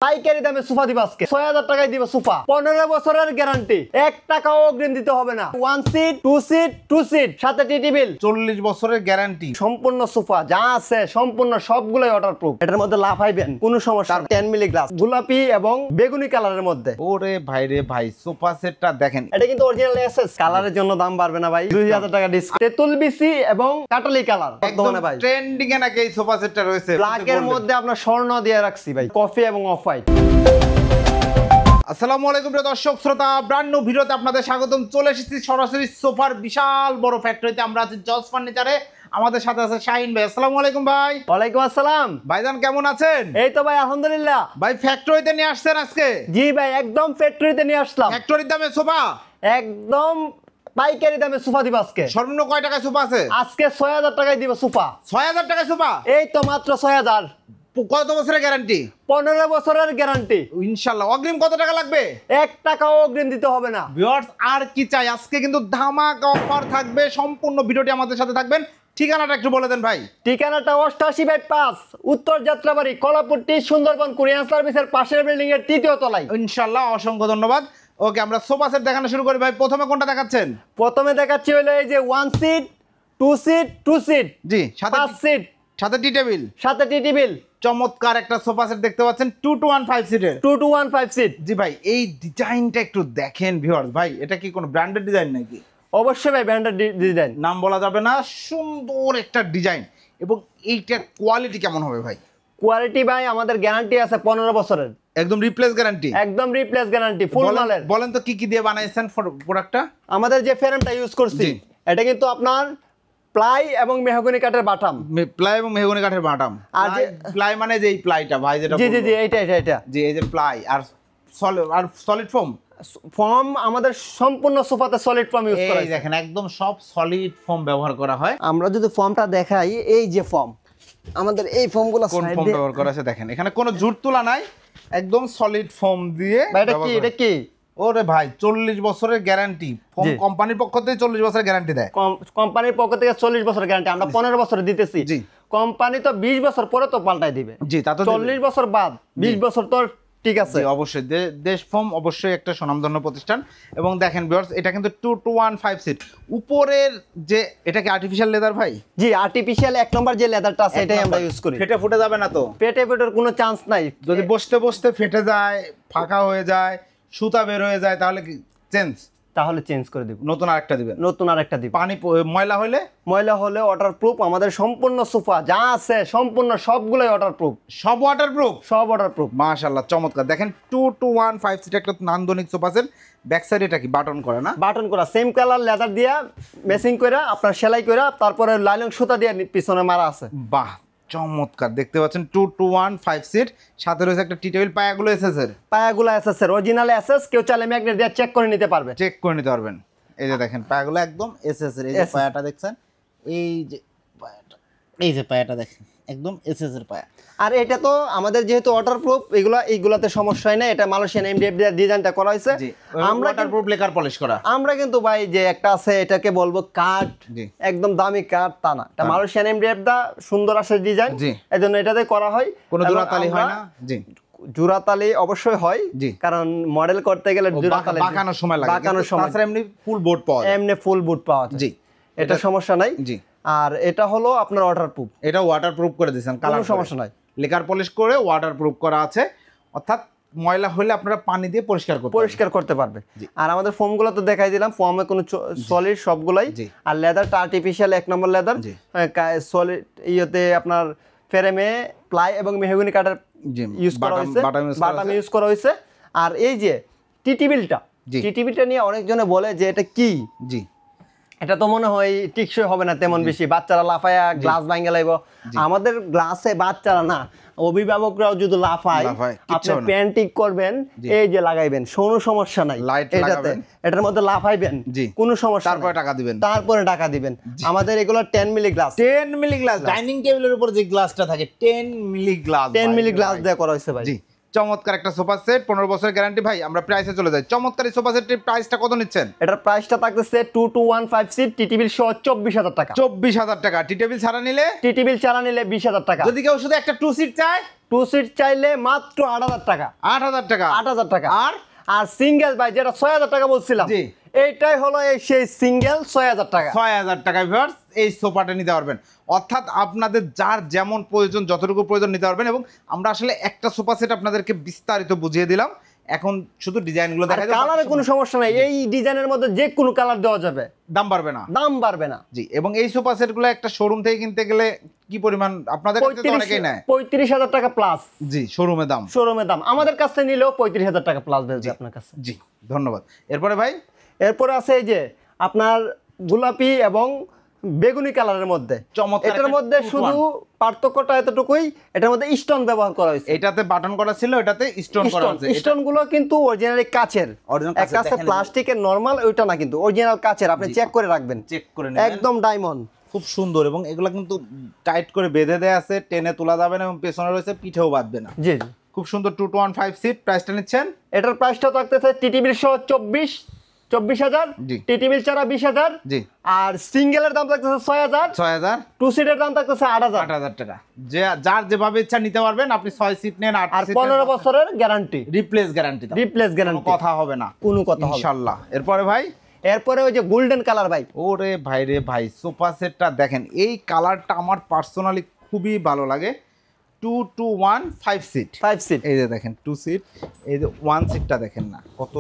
পাইকারি দামে সোফা দিব আজকে ৬০০০ টাকায় দিব সোফা ১৫ বছরের গ্যারান্টি ১ টাকাও অগ্রিম দিতে হবে না 1 সিট 2 সিট সাথে টি টেবিল 40 বছরের গ্যারান্টি সম্পূর্ণ সোফা যা আছে সম্পূর্ণ সবগুলোই ওয়াটারপ্রুফ এটার মধ্যে লাফাইবেন কোনো সমস্যা 10 মিলি গ্লাস গোলাপি এবং বেগুনি কালারের মধ্যে ওরে ভাই রে ভাই সোফা সেটটা দেখেন এটা কিন্তু অরিজিনাল এসএস কালারের জন্য দাম বাড়বে না ভাই ২০০০ টাকা ডিসকাউন্ট তেতুল বিসি এবং কাটালি কালার বর্তমানে ভাই ট্রেন্ডিং এ নাকি এই সোফা সেটটা রয়েছে ব্ল্যাক এর মধ্যে আপনার স্বর্ণ দিয়ে রাখছি ভাই কফি এবং অফ হোয়াইট আসসালামু আলাইকুম প্রিয় দর্শক শ্রোতা ব্র্যান্ড নিউ ভিডিওতে আপনাদের স্বাগতম চলে এসেছি সরাসরি সোফার বিশাল বড় ফ্যাক্টরিতে আমরা আছি জজ ফার্নিচারে আমাদের সাথে আছে শাহিন ভাই আসসালামু আলাইকুম ভাই ওয়ালাইকুম আসসালাম ভাইজান কেমন আছেন এই তো ভাই আলহামদুলিল্লাহ ভাই ফ্যাক্টরিতে নিয়ে আসছেন আজকে জি ভাই একদম ফ্যাক্টরিতে নিয়ে আসলাম ফ্যাক্টরির দামে সোফা একদম পাইকারি দামে সোফা দিব আজকে সর্বনিম্ন কয় টাকায় সোফা আছে আজকে ৬০০০ টাকায় দিব সোফা ৬০০০ টাকায় সোফা এই তো মাত্র ৬০০০ কত বছরের গ্যারান্টি ১৫ বছরের গ্যারান্টি ইনশাআল্লাহ অগ্রিম কত টাকা লাগবে ১ টাকাও অগ্রিম দিতে হবে না ভিউয়ার্স আর কি চাই আজকে কিন্তু ধামাকা অফার থাকবে সম্পূর্ণ ভিডিওটি আমাদের সাথে থাকবেন ঠিকানাটা একটু বলে দেন ভাই ঠিকানাটা ৮৮/৫ উত্তর যাত্রাবাড়ি কলাপুট্টি সুন্দরবন কুরিয়ার সার্ভিসের পাশের বিল্ডিং এর ৩য় তলায় ইনশাআল্লাহ অসংখ্য ধন্যবাদ ওকে আমরা সোফা সেট দেখানো শুরু করি ভাই প্রথমে কোনটা দেখাচ্ছেন প্রথমে দেখাচ্ছি হলো এই যে 1 সিট 2 সিট জি সাথে 5 সিট সাথে টি টেবিল সাথে টি টেবিল চমৎকার একটা সোফা সেট দেখতে পাচ্ছেন 2215 সিটের 2215 সিট জি ভাই এই ডিজাইনটা একটু দেখেন ভিউয়ার্স ভাই এটা কি কোনো ব্র্যান্ডেড ডিজাইন নাকি অবশ্যই ভাই ব্র্যান্ডেড ডিজাইন নাম বলা যাবে না সুন্দর একটা ডিজাইন এবং এইটার কোয়ালিটি কেমন হবে ভাই কোয়ালিটি ভাই আমাদের গ্যারান্টি আছে 15 বছরের একদম রিপ্লেস গ্যারান্টি একদম রিপ্লেস গ্যারান্টি ফুল মালের বলেন তো কি কি দিয়ে বানাইছেন প্রোডাক্টটা আমাদের যে ফ্রেমটা ইউজ করছি এটা কিন্তু আপনার প্লাই এবং মেহগনি কাঠের বাটাম প্লাই এবং মেহগনি কাঠের বাটাম আর যে প্লাই মানে যে এই প্লাইটা ভাই যেটা জি জি জি এটা জি এই যে প্লাই আর সলিড ফোম আমাদের সম্পূর্ণ সোফাতে সলিড ফোম ইউজ করা হয় দেখেন একদম সব সলিড ফোম ব্যবহার করা হয় আমরা যদি ফোমটা দেখাই এই যে ফোম আমাদের এই ফোমগুলো কোন ফোম ব্যবহার করা আছে দেখেন এখানে কোনো জুট তোলা নাই একদম সলিড ফোম দিয়ে এটা কি ওরে ভাই 40 বছরের গ্যারান্টি ফোম কোম্পানির পক্ষ থেকে 40 বছরের গ্যারান্টি দেয় কোম্পানির পক্ষ থেকে 40 বছরের গ্যারান্টি আমরা 15 বছর দিতেছি জি কোম্পানি তো 20 বছর পরে তো পাল্টাই দিবে জি তা তো 40 বছর বাদ 20 বছর তো ঠিক আছে অবশ্যই দেশ ফোম অবশ্যই একটা স্বনামধন্য প্রতিষ্ঠান এবং দেখেন ভিউয়ার্স এটা কিন্তু 2215 সিট উপরের যে এটা কি আর্টিফিশিয়াল লেদার ভাই জি আর্টিফিশিয়াল এক নম্বর যে লেদারটা আছে এটাই আমরা ইউজ করি ফেটে ফুটে যাবে না তো ফেটের কোনো চান্স নাই যদি বসতে বসতে ফেটে যায় ফাঁকা হয়ে যায় সুতা বের হয়ে যায় তাহলে কি চেঞ্জ করে দিব নতুন আরেকটা দিব পানি ময়লা হলে ওয়াটারপ্রুফ আমাদের সম্পূর্ণ সোফা যা আছে সম্পূর্ণ সবগুলোই ওয়াটারপ্রুফ সব ওয়াটারপ্রুফ মাশাআল্লাহ চমৎকার দেখেন 2215 সিট একটা নান্দনিক সোফা সেট ব্যাক সাইডে এটা কি বাটন করা না বাটন করা সেম কালার লেদার দিয়া মেসিং কইরা আপনার সেলাই কইরা তারপরে লাইলন সুতা দিয়ে পিছনে মারা আছে বাহ চমৎকার দেখতে পাচ্ছেন 2215 সিট সাথে রয়েছে একটা টি টেবিল পায়াগুলো এসএস এর অরিজিনাল এসএস কেউ চাইলে ম্যাগনেট দিয়ে চেক করে নিতে পারবেন এই যে দেখেন পায়াগুলো একদম এসএস এর এই যে পায়াটা দেখছেন এই যে পায়াটা দেখেন একদম এসএস এর পায়া আর এটা তো আমাদের যেহেতু ওয়াটারপ্রুফ এইগুলাতে সমস্যা হয় না এটা মালয়েশিয়ান এমডিএফ দিয়ে ডিজাইনটা করা হয়েছে আমরা ওয়াটারপ্রুফ লেকার পলিশ করা আমরা কিন্তু ভাই যে একটা আছে এটাকে বলবো কাঠ একদম দামি কাঠ তা না এটা মালয়েশিয়ান এমডিএফ দা সুন্দর আসে ডিজাইন এজন্য এটাতে করা হয় কোনো জোড়াতালি হয় না জি জোড়াতালি অবশ্যই হয় কারণ মডেল করতে গেলে জোড়াতালি বাঁকানোর সময় লাগে তাছাড়া এমনি ফুল বোর্ড পাওয়া যায় জি এটা সমস্যা নাই জি আর এটা হলো আপনার ওয়াটারপ্রুফ এটা ওয়াটারপ্রুফ করে দিয়েছেন কোনো সমস্যা নাই লেকার পলিশ করে ওয়াটারপ্রুফ করা আছে অর্থাৎ ময়লা হলে আপনারা পানি দিয়ে পরিষ্কার করতে পারবে আর আমাদের ফোমগুলো তো দেখাই দিলাম ফোমে কোনো সলিড সবগুলাই আর লেদারটা আর্টিফিশিয়াল এক নম্বর লেদার সলিড ইয়েতে আপনার ফ্রেমে প্লাই এবং মেহগনি কাঠের ইউজ করা হয়েছে বাটাম ইউজ করা হয়েছে আর এই যে টি টেবিলটা নিয়ে অনেকজনে বলে যে এটা কি জি এটা তো মনে হয় টিকসই হবে না তেমন বেশি বাচ্চারা লাফায়া গ্লাস ভাঙে লাইব আমাদের গ্লাসে বাচ্চারা না অভিভাবকরাও যদি লাফায় আপনি প্যান্টিক করবেন এই যে লাগাইবেন কোনো সমস্যা নাই এটাতে এটার মধ্যে লাফাইবেন কোনো সমস্যা তারপরে টাকা দিবেন আমাদের এগুলো 10 মিলি গ্লাস ডাইনিং টেবিলের উপর যে গ্লাসটা থাকে 10 মিলি গ্লাস দিয়ে করা হয়েছে ভাই চমৎকার একটা সোফা সেট 15 বছরের গ্যারান্টি ভাই আমরা প্রাইসে চলে যাই চমৎকার এই সোফা সেটের প্রাইসটা কত নিচ্ছেন এটার প্রাইসটা থাকতেছে 2215 সিট টি টেবিল সহ 24000 টাকা 24000 টাকা টি টেবিল ছাড়া নিলে 20000 টাকা যদি কেউ শুধু একটা 2 সিট চায় টু সিট চাইলে মাত্র 8,000 টাকা। 8,000 টাকা। 8,000 টাকা। আর আর সিঙ্গেল ভাই যেটা 6,000 টাকা বলছিলাম, জি। এইটাই হলো এই সেই সিঙ্গেল 6,000 টাকা। 6,000 টাকা ভিউয়ার্স এই সোফাটা নিতে পারবেন। অর্থাৎ আপনাদের যার যেমন প্রয়োজন, যতটুকু প্রয়োজন নিতে পারবেন। এবং আমরা আসলে একটা সোফা সেট আপনাদেরকে বিস্তারিত বুঝিয়ে দিলাম। এখন শুধু ডিজাইনগুলো দেখা যাবে। কালারে কোনো সমস্যা নাই, এই ডিজাইনের মধ্যে যে কোনো কালার দেওয়া যাবে, দাম বাড়বে না। দাম বাড়বে না। জি। এবং এই সোফা সেটগুলো একটা শোরুম থেকে কিনতে গেলে কি পরিমাণ আপনাদের কাছে তো অনেকেই নেয়? 35,000 টাকা প্লাস। জি, শোরুমে দাম। শোরুমে দাম আমাদের কাছ থেকে নিলেও 35,000 টাকা প্লাস বেচবে আপনার কাছে। জি, ধন্যবাদ। এরপরে ভাই, এরপরে আছে এই যে আপনার গোলাপি এবং বেগুনি কালারের মধ্যে। চমৎকার এটার একটা মধ্যে two শুধু পার্থক্যটা এতটুকুই, এটার মধ্যে স্টোন ব্যবহার করা হয়েছে। এটাতে বাটন করা ছিল, এটাতে স্টোন করা আছে। স্টোন গুলো কিন্তু অরিজিনালি কাচের, Original এক কাছে দেখেন। প্লাস্টিকের নরমাল, ওইটা না কিন্তু অরিজিনাল কাচের। আপনি চেক করে রাখবেন, চেক করে নেবেন। একদম ডায়মন্ড, খুব সুন্দর। এবং এগুলা কিন্তু টাইট করে বেঁধে দেয়া আছে, টেনে তোলা যাবে না এবং পেছনে রয়েছে, পিঠেও বাঁধবে না। জি। খুব সুন্দর 215 সিট। প্রাইসটা নিচ্ছেন? এটার প্রাইসটা থাকতেছে টিটিবিল সহ 24,000, জি। টিটিবিল ছাড়া 20,000, জি। আর সিঙ্গেলের দাম থাকতেছে 6,000, 6,000, টু সিটের দাম থাকতেছে 8,000। 8,000 টাকা। যে যার যেভাবে ইচ্ছা নিতে পারবেন। আপনি 6 সিট নেন, 8 আর সিট 15 বছরের গ্যারান্টি, রিপ্লেস গ্যারান্টি। রিপ্লেস কোনো গ্যারান্টি, কথা হবে না, কোনো কথা হবে না। ইনশাআল্লাহ। এরপরে ভাই, এরপরে ওই যে গোল্ডেন কালার ভাই, ওরে ভাই রে ভাই, সোফা সেটটা দেখেন। এই কালারটা আমার পার্সোনালি খুবই ভালো লাগে। 215 সিট, 5 সিট। এই যে দেখেন 2 সিট, এই যে 1 সিটটা দেখেন না কত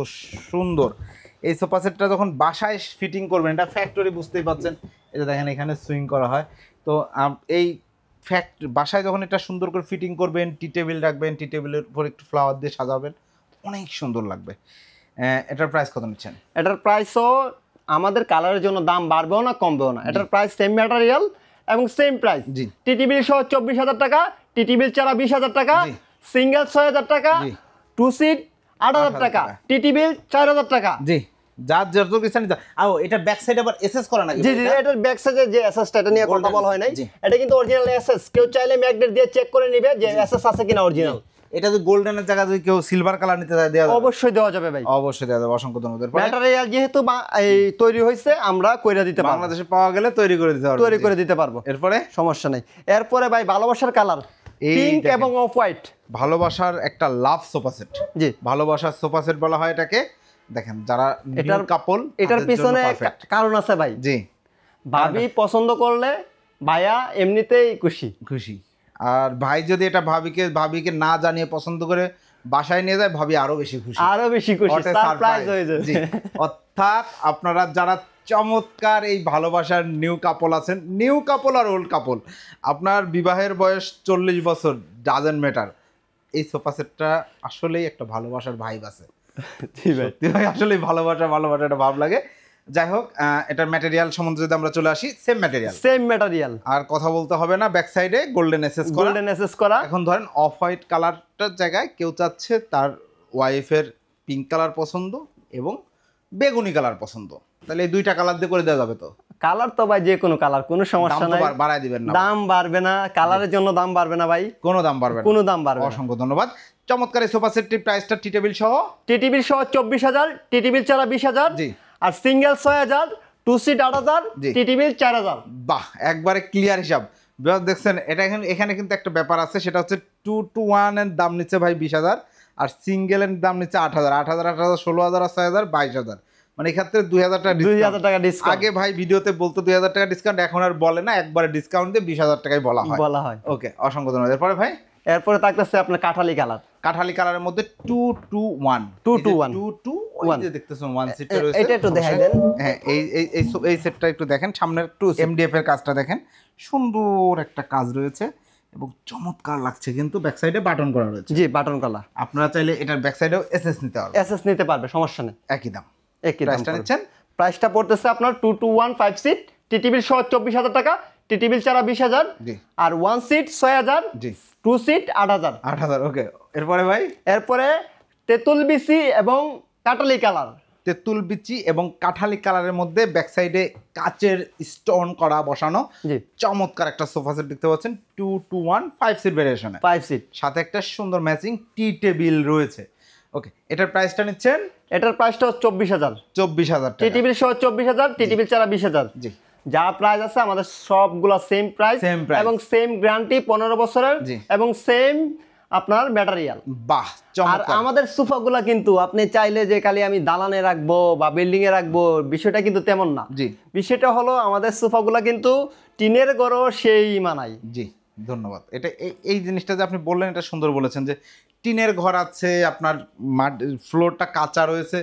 সুন্দর। এই সোফা সেটটা যখন বাসায় ফিটিং করবেন, এটা ফ্যাক্টরি বুঝতেই পাচ্ছেন। এই যে দেখেন এখানে সুইং করা হয়। তো এই বাসায় যখন এটা সুন্দর করে ফিটিং করবেন, টি টেবিল রাখবেন, টি টেবিলের উপর একটু ফ্লাওয়ার দিয়ে সাজাবেন, অনেক সুন্দর লাগবে। এটার প্রাইস কত নিচ্ছেন? এটার প্রাইসও আমাদের কালারের জন্য দাম বাড়বেও না কমবেও না। এটার প্রাইস সেম ম্যাটেরিয়াল এবং সেম প্রাইস। জি। টিটিবিল সহ 24,000 টাকা, টিটিবিল ছাড়া 20,000 টাকা, জি। সিঙ্গেল 6,000 টাকা, জি। টু সিট 8,000 টাকা, টিটিবিল 4,000 টাকা। জি। যার যত কিছু নিতে। এটা ব্যাক সাইড আবার এসএস করা নাকি? জি জি, এটার ব্যাক সাইডে যে এসএসটা, এটা নিয়ে কথা Golden বলা হয় নাই। জি। এটা কিন্তু অরিজিনাল এসএস, কেউ চাইলে ম্যাগনেট দিয়ে চেক করে নেবে যে এসএস আছে কিনা অরিজিনাল। এটা যদি গোল্ডেনের জায়গায় যদি কেউ সিলভার কালার নিতে চায়, দেওয়া যাবে? অবশ্যই দেওয়া যাবে ভাই, অবশ্যই দেওয়া যাবে। অসংখ্য ধন্যবাদ। ম্যাটেরিয়াল যেহেতু এই তৈরি হয়েছে, আমরা কইরা দিতে পারবো, বাংলাদেশে পাওয়া গেলে তৈরি করে দিতে পারবো। তৈরি করে দিতে পারবো, এরপরে সমস্যা নেই। এরপরে ভাই ভালোবাসার কালার, এই পিঙ্ক দেখেন। এবং অফ হোয়াইট। ভালোবাসার একটা লাভ সোফা সেট। জি। ভালোবাসার সোফা সেট বলা হয় এটাকে। দেখেন যারা এটার কাপল, এটার পিছনে কারণ আছে ভাই। জি। ভাবি পছন্দ করলে ভাইয়া এমনিতেই খুশি। খুশি। আর ভাই যদি এটা ভাবিকে না জানিয়ে পছন্দ করে বাসায় নিয়ে যায়, ভাবি আরো বেশি খুশি, আরো বেশি খুশি, What a সারপ্রাইজ surprise! হয়ে যাবে। জি। অর্থাৎ আপনারা যারা চমৎকার এই ভালোবাসার নিউ কাপল আছেন, নিউ কাপল আর ওল্ড কাপল, আপনার বিবাহের বয়স 40 বছর, ডাজেন্ট ম্যাটার, এই সোফা সেটটা আসলেই একটা ভালোবাসার ভাইব আছে। জি ভাই, সত্যি ভাই, আসলেই ভালোবাসা একটা ভাব লাগে। যাই হোক, এটার ম্যাটেরিয়াল সম্বন্ধে যদি আমরা চলে আসি, সেম ম্যাটেরিয়াল, সেম ম্যাটেরিয়াল, আর কথা বলতে হবে না। ব্যাক সাইডে গোল্ডেন এসএস করা, গোল্ডেন এসএস করা। এখন ধরেন অফ হোয়াইট কালারটার জায়গায় কেউ চাচ্ছে তার ওয়াইফের পিঙ্ক কালার পছন্দ এবং বেগুনি কালার পছন্দ, তাহলে এই দুইটা কালার দিয়ে করে দেওয়া যাবে তো? কালার তো ভাই যে কোনো কালার, কোনো সমস্যা দাম তো নাই, বাড়ায় দিবেন না? দাম বাড়বে না, কালারের জন্য দাম বাড়বে না ভাই, কোনো দাম বাড়বে না, কোনো দাম বাড়বে না। অসংখ্য ধন্যবাদ। চমৎকার এই সোফা সেটটির প্রাইসটা টি টেবিল সহ, টিটিবিল সহ 24,000, টিটিবিল ছাড়া 20,000, জি। আর সিঙ্গেল 6,000, টু সিট 8,000, জি। টিটিবিল 4,000। বাহ, একবারে ক্লিয়ার হিসাব। বিকজ দেখছেন এটা এখানে কিন্তু একটা ব্যাপার আছে, সেটা হচ্ছে 2-1 এর দাম নিচ্ছে ভাই 20,000, আর সিঙ্গেলের দাম নিচ্ছে 8,000, 16,000, আর 6,000, 22,000। মানে এক্ষেত্রে 2,000 টাকা 2,000 টাকা ডিসকাউন্ট। আগে ভাই ভিডিওতে বলতো 2,000 টাকা ডিসকাউন্ট, এখন আর বলে না, একবারে ডিসকাউন্ট দিয়ে 20,000 টাকাই বলা হয়। ওকে, অসংখ্য ধন্যবাদ। এরপরে ভাই, এরপরে থাকতেছে আপনার কাঠালি কালার, কাঠালি কালারের মধ্যে 2-2-1, 2-2-1, 2-2 যে দেখতেছেন 1 সিটটা রয়েছে, এটা একটু দেখাই দেন। হ্যাঁ, এই সেটটা একটু দেখেন, সামনের এমডিএফ এর কাজটা দেখেন, সুন্দর একটা কাজ রয়েছে এবং চমৎকার লাগছে। কিন্তু ব্যাক সাইডে বাটন করা রয়েছে। জি, বাটন কালার। আপনারা চাইলে এটার ব্যাক সাইডেও এসএস নিতে পারবেন, এসএস নিতে পারবে, সমস্যা নেই, একই দাম। একই দাম প্রাইসটা নিচ্ছেন? প্রাইসটা পড়তেছে আপনার 2-2-1 সিট, টিটিবিল সহ 24,000 টাকা, টিটিবিল ছাড়া 20,000, জি। আর 1 সিট 6,000, জি। Two seat 8,000। 8,000। ওকে, এরপরে ভাই, এরপরে তেঁতুল বিসি এবং কাটালি কালার, তেঁতুল বিচি এবং কাঠালি কালারের মধ্যে ব্যাক সাইডে কাচের স্টোন করা বসানো, জি, চমৎকার একটা সোফা সেট দেখতে পাচ্ছেন 2-2-1 সিট ভেরিয়েশনে, 5 সিট, সাথে একটা সুন্দর ম্যাচিং টি টেবিল রয়েছে। ওকে, এটার প্রাইসটা নিচ্ছেন? এটার প্রাইসটা 24,000, 24,000 টাকা। টিটিবিল সহ 24,000, টিটিবিল ছাড়া 20,000। জি। যা প্রাইস আছে আমাদের সবগুলা সেম প্রাইস Same price। এবং সেম গ্যারান্টি 15 বছরের জি। এবং সেম আপনার ম্যাটেরিয়াল। বাহ আর চমৎকার। আমাদের সোফাগুলা কিন্তু আপনি চাইলে যে খালি আমি দালানে রাখবো বা বিল্ডিং এ রাখবো, বিষয়টা কিন্তু তেমন না। জি বিষয়টা হলো আমাদের সোফাগুলা কিন্তু টিনের ঘরও সেই মানায়। জি ধন্যবাদ। এটা এই জিনিসটা যে আপনি বললেন এটা সুন্দর বলেছেন যে টিনের ঘর আছে, আপনার ফ্লোরটা কাঁচা রয়েছে,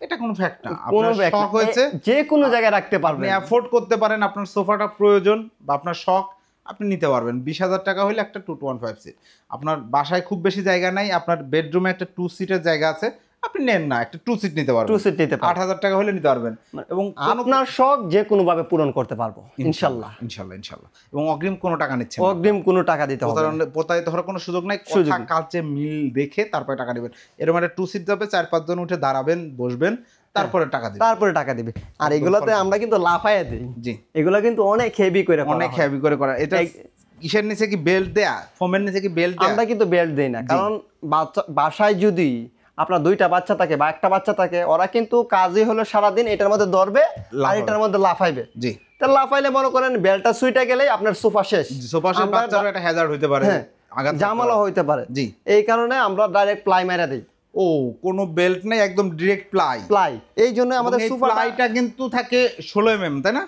এটা কোনো ফ্যাক্ট না। কোনো আপনার শখ হয়েছে, যে কোনো জায়গায় রাখতে আপনি পারবেন, অ্যাফোর্ড করতে পারেন, আপনার সোফাটা প্রয়োজন বা আপনার শখ, আপনি নিতে পারবেন। 20,000 টাকা হলে একটা 2-1-5 সিট। আপনার বাসায় খুব বেশি জায়গা নাই, আপনার বেডরুমে একটা 2 সিটের জায়গা আছে, আপনি নেন না, একটা 2 সিট নিতে পারবেন। 2 সিট নিতে পারবেন। 8,000 টাকা হলে নিতে পারবেন এবং আপনার শখ যে কোনো ভাবে পূরণ করতে পারবো ইনশাআল্লাহ। ইনশাআল্লাহ। এবং অগ্রিম কোনো টাকা নিচ্ছে না, অগ্রিম কোনো টাকা দিতে হবে না, প্রতারিত হওয়ার কোনো সুযোগ নাই। কথা কাজে মিল দেখে তারপরে টাকা দিবেন। এরকম একটা 2 সিট যাবে, 4-5 জন উঠে দাঁড়াবেন, বসবেন, তারপরে টাকা দিবেন, তারপরে টাকা দিবে। আর এগুলাতে আমরা কিন্তু লাফাইয়া দিই। জি এগুলা কিন্তু অনেক হেভি করে, অনেক হেভি করে করা। এটা কিসের নিচে কি বেল্ট দেয়া, ফোমের নিচে কি বেল্ট দেয়া? আমরা কিন্তু বেল্ট দেই না, কারণ বাসায় যদি আপনার 2টা বাচ্চা থাকে বা একটা বাচ্চা থাকে, ওরা কিন্তু কাজই হলো সারাদিন এটার মধ্যে ধরবে আর এটার মধ্যে লাফাইবে। জি তো লাফাইলে মনে করেন বেল্টটা সুইটা গেলেই আপনার সোফা শেষ। সোফা শেষ, বাচ্চারও একটা হ্যাজার্ড হইতে পারে, আঘাত জামালা হইতে পারে। জি এই কারণে আমরা ডাইরেক্ট প্লাই মেরে দিই। ও কোনো বেল্ট নেই, একদম ডিরেক্ট প্লাই। এই জন্য আমাদের সোফা প্লাইটা কিন্তু থাকে 16 mm, তাই না?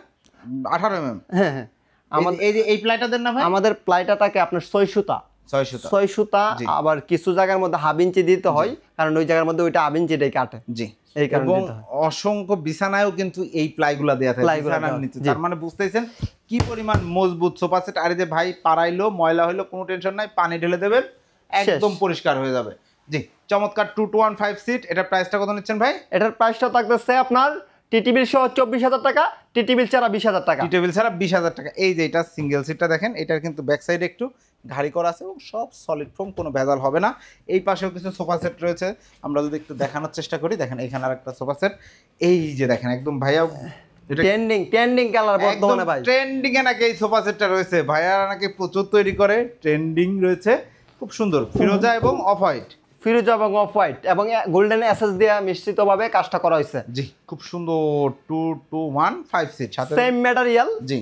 18 mm। হ্যাঁ হ্যাঁ, আমাদের এই যে এই প্লাইটা দেন না ভাই? আমাদের প্লাইটা থাকে আপনার 6 সুতা। 6 সুতা। আবার কিছু জায়গার মধ্যে হাফ ইঞ্চি দিতে হয়, কারণ ওই জায়গার মধ্যে ওইটা হাফ ইঞ্চিটাই কাটে। জি এই কারণে এবং অসংখ্য বিছানায়ও কিন্তু এই প্লাইগুলা দেয়া থাকে বিছানার নিচে। তার মানে বুঝতেছেন কি পরিমাণ মজবুত সোফা সেট। আর এই যে ভাই পাড়াইলো ময়লা হইলো কোনো টেনশন নাই, পানি ঢেলে দেবেন, একদম পরিষ্কার হয়ে যাবে। জি চমৎকার 2-1-5 সিট। এটার প্রাইসটা কত নিচ্ছেন ভাই? এটার প্রাইসটা থাকতেছে আপনার টিটিবিল সহ 24,000 টাকা, টিটিবিল ছাড়া 20,000 টাকা। টিটেবিল ছাড়া 20,000 টাকা। এই যে এটা সিঙ্গেল সিটটা দেখেন, এটার কিন্তু ব্যাক সাইডে একটু ঘাড়ি করা আছে এবং সব সলিড ফোম, কোনো ভেজাল হবে না। এই পাশেও কিছু সোফা সেট রয়েছে, আমরা যদি একটু দেখানোর চেষ্টা করি। দেখেন এখানে আরেকটা সোফা সেট, এই যে দেখেন একদম ভাইয়া ট্রেন্ডিং কালার বর্তমানে ভাই। ট্রেন্ডিং এ নাকি এই সোফা সেটটা রয়েছে, ভাইয়ারা নাকি প্রচুর তৈরি করে, ট্রেন্ডিং রয়েছে, খুব সুন্দর ফিরোজা এবং অফ হোয়াইট। ফিরোজা এবং অফ হোয়াইট এবং গোল্ডেন এসএস দিয়ে মিশ্রিতভাবে কাজটা করা হয়েছে। জি খুব সুন্দর 2-1-5 সিট, সাথে সেম ম্যাটেরিয়াল জি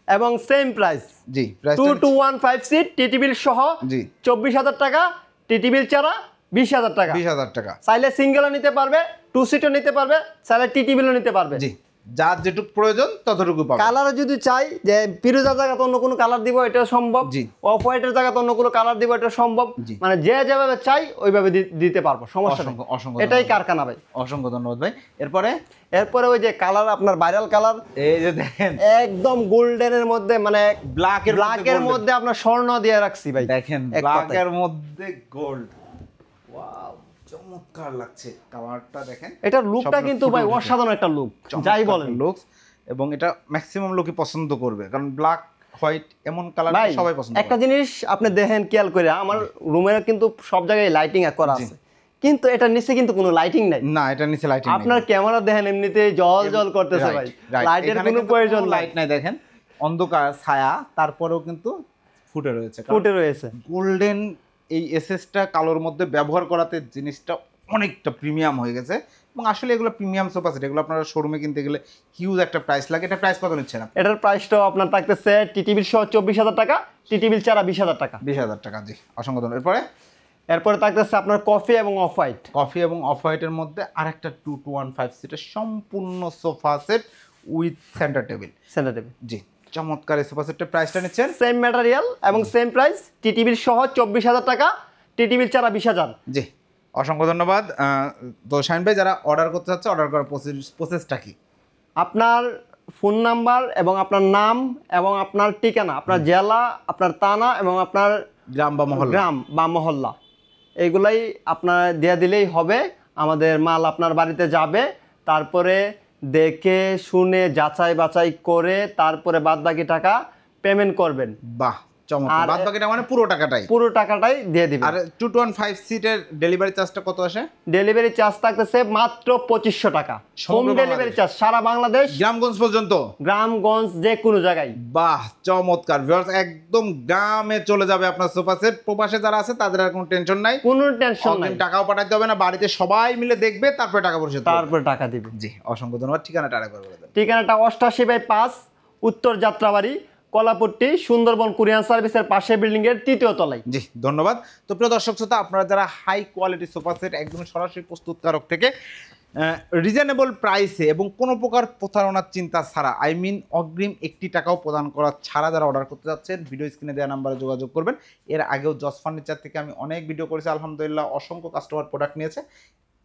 এবং সেম প্রাইস। জি প্রাইস 2-1-5 সিট, টিটিবিল সহ জি 24,000 টাকা, টিটিবিল ছাড়া 20,000 টাকা। 20,000 টাকা। চাইলে সিঙ্গেলও নিতে পারবে, 2 সিটও নিতে পারবে, চাইলে টিটিবিলও নিতে পারবে। জি যার যেটুকু প্রয়োজন ততটুকু পাবে। কালারে যদি চাই যে ফিরোজার জায়গাতে অন্য কোনো কালার দিব, এটা সম্ভব। জি অফ হোয়াইটের জায়গাতে অন্য কোনো কালার দিব, এটা সম্ভব। মানে যে যেভাবে চাই ওইভাবে দিতে পারবো, সমস্যা নেই। অসংখ্য এটাই কারখানা ভাই। অসংখ্য ধন্যবাদ ভাই। এরপরে ওই যে কালার আপনার ভাইরাল কালার, এই যে দেখেন একদম গোল্ডেনের মধ্যে, মানে ব্ল্যাকের মধ্যে আপনার স্বর্ণ দিয়ে রাখছি ভাই। দেখেন ব্ল্যাকের মধ্যে গোল্ড, ওয়াও চমৎকার লাগছে কালারটা। দেখেন এটার লুকটা কিন্তু ভাই অসাধারণ একটা লুক, যাই বলেন লুকস। এবং এটা ম্যাক্সিমাম লোকই পছন্দ করবে, কারণ ব্ল্যাক হোয়াইট এমন কালার সবাই পছন্দ করে। একটা জিনিস আপনি দেখেন খেয়াল করে, আমার রুমের কিন্তু সব জায়গায় লাইটিং করা আছে, কিন্তু এটার নিচে কিন্তু কোনো লাইটিং নাই। না এটার নিচে লাইটিং নেই। আপনার ক্যামেরা দেখেন এমনিতেই জল করতেছে ভাই, লাইটের কোনো প্রয়োজন নাই। লাইট নাই, দেখেন অন্ধকার ছায়া, তারপরেও কিন্তু ফুটে রয়েছে গোল্ডেন। এই এসএসটা কালোর মধ্যে ব্যবহার করাতে জিনিসটা অনেকটা প্রিমিয়াম হয়ে গেছে। এবং আসলে এগুলো প্রিমিয়াম সোফা সেট, এগুলো আপনারা শোরুমে কিনতে গেলে হিউজ একটা প্রাইস লাগে। এটা প্রাইস কত নিচ্ছেন আপনি? এটার প্রাইসটাও আপনার থাকতেছে টিটিবিল সহ 24,000 টাকা, টিটিবিল ছাড়া 20,000 টাকা। 20,000 টাকা। জি অসংখ্য ধন্যবাদ। এরপরে থাকতেছে আপনার কফি এবং অফ হোয়াইটের মধ্যে আরেকটা 2-1-5 সিটের সম্পূর্ণ sofa set with centre table. জি চমৎকার এই সোফা সেটের প্রাইসটা নিচ্ছেন? সেম ম্যাটেরিয়াল এবং সেম প্রাইস, টিটিবিল সহ 24,000 টাকা, টিটিবিল ছাড়া 20,000। জি অসংখ্য ধন্যবাদ। তো শাহিন ভাই, যারা অর্ডার করতে চাচ্ছে, অর্ডার করার প্রসেসটা কি? আপনার ফোন নাম্বার এবং আপনার নাম এবং আপনার ঠিকানা, আপনার জেলা, আপনার থানা এবং আপনার গ্রাম বা মহল্লা, এইগুলাই আপনার দিয়ে দিলেই হবে। আমাদের মাল আপনার বাড়িতে যাবে, তারপরে দেখে শুনে যাচাই বাছাই করে তারপরে বাদবাকি টাকা পেমেন্ট করবেন। বাহ চমৎকার। বাদবাকিটা মানে পুরো টাকাটাই দিয়ে দিবেন। আর 2-1-5 সিটের ডেলিভারি চার্জটা কত আসে? ডেলিভারি চার্জ থাকতেছে মাত্র 2500 টাকা। হোম ডেলিভারি চার্জ সারা বাংলাদেশ, গ্রামগঞ্জ পর্যন্ত, গ্রামগঞ্জ যে কোনো জায়গায়। বাহ চমৎকার। ভিউয়ার্স একদম গ্রামে চলে যাবে আপনার সোফা সেট। প্রবাসে যারা আছে তাদের আর কোনো টেনশন নাই, টাকাও পাঠাতে হবে না, বাড়িতে সবাই মিলে দেখবে, তারপরে টাকা পরিশোধ, তারপরে টাকা দিবে। জি অসংখ্য ধন্যবাদ। ঠিকানাটা আরেকবার বলে দেন। ঠিকানাটা 88/5 উত্তর যাত্রাবাড়ি, কলাপট্টি সুন্দরবন কুরিয়ান সার্ভিসের পাশে বিল্ডিং এর 3য় তলায়। জি ধন্যবাদ। তো প্রিয় দর্শক শ্রোতা, আপনারা যারা হাই কোয়ালিটি সোফা সেট একদম সরাসরি প্রস্তুতকারক থেকে রিজনেবল প্রাইসে এবং কোনো প্রকার প্রতারণার চিন্তা ছাড়া, আই মিন অগ্রিম 1 টাকাও প্রদান করা ছাড়া যারা অর্ডার করতে যাচ্ছেন, ভিডিও স্ক্রিনে দেওয়া নাম্বারে যোগাযোগ করবেন। এর আগেও জস ফার্নিচার থেকে আমি অনেক ভিডিও করেছি, আলহামদুলিল্লাহ অসংখ্য কাস্টমার প্রোডাক্ট নিয়েছে,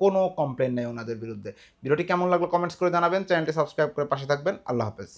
কোনো কমপ্লেন নেই ওনাদের বিরুদ্ধে। ভিডিওটি কেমন লাগলো কমেন্টস করে জানাবেন, চ্যানেলটি সাবস্ক্রাইব করে পাশে থাকবেন। আল্লাহ হাফেজ।